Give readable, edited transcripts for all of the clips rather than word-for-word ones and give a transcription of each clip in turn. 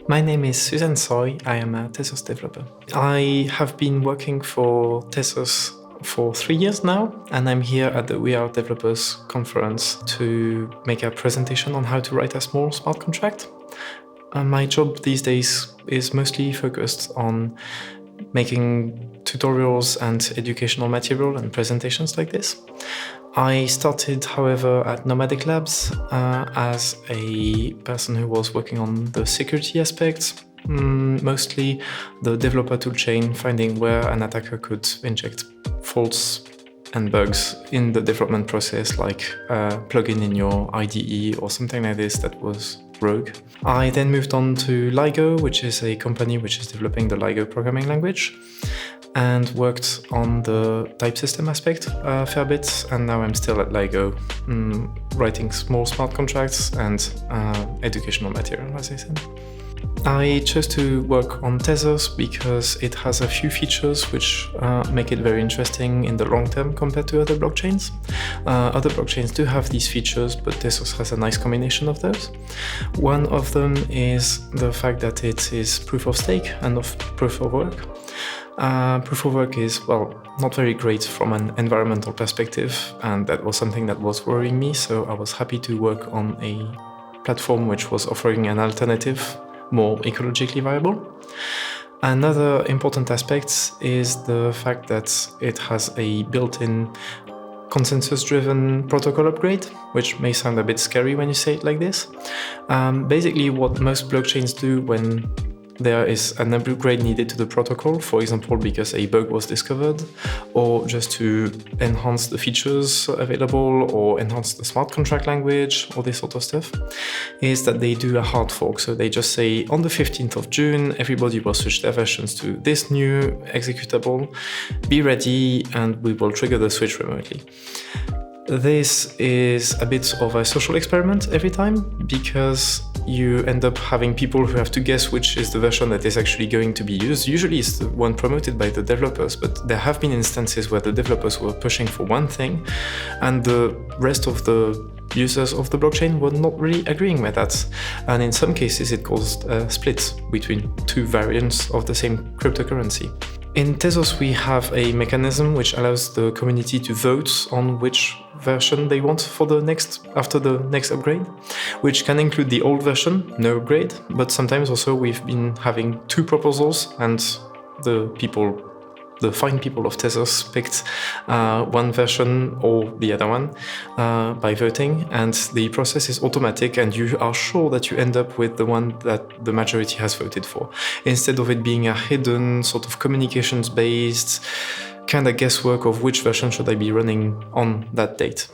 My name is Suzanne Soy. I am a Tezos developer. I have been working for Tezos for 3 years now, and I'm here at the WeAreDevs conference to make a presentation on how to write a small smart contract. My job these days is mostly focused on making tutorials and educational material and presentations like this. I started, however, at Nomadic Labs as a person who was working on the security aspects, mostly the developer toolchain, finding where an attacker could inject faults and bugs in the development process, like a plugin in your IDE or something like this that was rogue. I then moved on to LIGO, which is a company which is developing the LIGO programming language, and worked on the type system aspect a fair bit, and now I'm still at LIGO, writing small smart contracts and educational material, as I said. I chose to work on Tezos because it has a few features which make it very interesting in the long term compared to other blockchains. Other blockchains do have these features, but Tezos has a nice combination of those. One of them is the fact that it is proof of stake and not proof of work. Proof of work is, well, not very great from an environmental perspective, and that was something that was worrying me, so I was happy to work on a platform which was offering an alternative, more ecologically viable. Another important aspect is the fact that it has a built-in consensus-driven protocol upgrade, which may sound a bit scary when you say it like this. Basically, what most blockchains do when there is an upgrade needed to the protocol, for example, because a bug was discovered, or just to enhance the features available, or enhance the smart contract language, all this sort of stuff, is that they do a hard fork. So they just say, on the 15th of June, everybody will switch their versions to this new executable, be ready, and we will trigger the switch remotely. This is a bit of a social experiment every time, because you end up having people who have to guess which is the version that is actually going to be used. Usually it's the one promoted by the developers, but there have been instances where the developers were pushing for one thing and the rest of the users of the blockchain were not really agreeing with that. And in some cases it caused a split between two variants of the same cryptocurrency. In Tezos, we have a mechanism which allows the community to vote on which version they want for after the next upgrade, which can include the old version, no upgrade, but sometimes also we've been having two proposals and the fine people of Tezos picked one version or the other one by voting, and the process is automatic and you are sure that you end up with the one that the majority has voted for, instead of it being a hidden sort of communications-based kind of guesswork of which version should I be running on that date.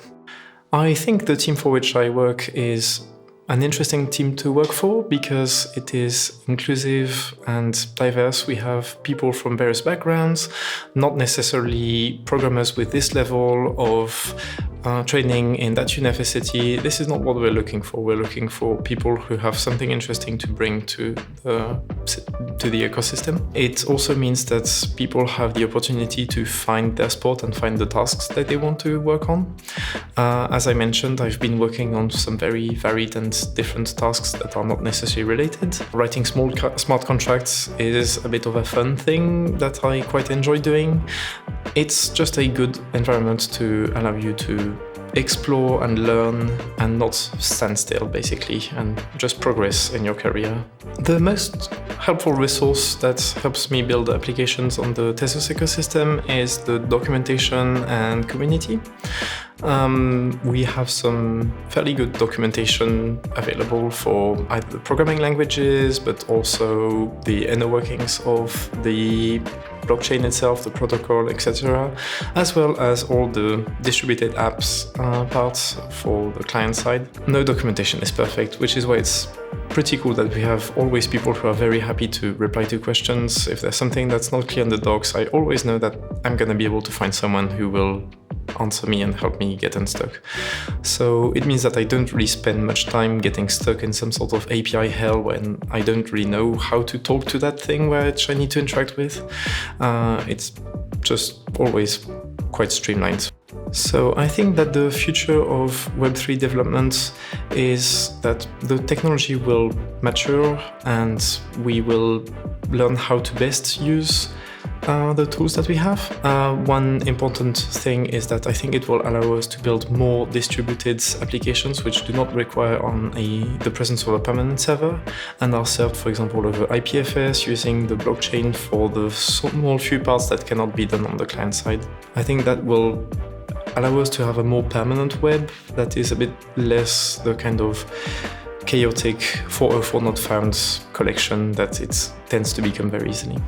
I think the team for which I work is an interesting team to work for because it is inclusive and diverse. We have people from various backgrounds, not necessarily programmers with this level of training in that university. This is not what we're looking for. We're looking for people who have something interesting to bring to the ecosystem. It also means that people have the opportunity to find their spot and find the tasks that they want to work on. As I mentioned, I've been working on some very varied and different tasks that are not necessarily related. Writing smart contracts is a bit of a fun thing that I quite enjoy doing. It's just a good environment to allow you to explore and learn and not stand still, basically, and just progress in your career. The most helpful resource that helps me build applications on the Tezos ecosystem is the documentation and community. We have some fairly good documentation available for either the programming languages, but also the inner workings of the blockchain itself, the protocol, etc., as well as all the distributed apps parts for the client side. No documentation is perfect, which is why it's pretty cool that we have always people who are very happy to reply to questions. If there's something that's not clear in the docs, I always know that I'm going to be able to find someone who will answer me and help me get unstuck. So it means that I don't really spend much time getting stuck in some sort of API hell when I don't really know how to talk to that thing which I need to interact with. It's just always quite streamlined. So I think that the future of Web3 development is that the technology will mature and we will learn how to best use the tools that we have. One important thing is that I think it will allow us to build more distributed applications which do not require the presence of a permanent server and are served, for example, over IPFS using the blockchain for the small few parts that cannot be done on the client side. I think that will allow us to have a more permanent web that is a bit less the kind of chaotic 404 not found collection that it tends to become very easily.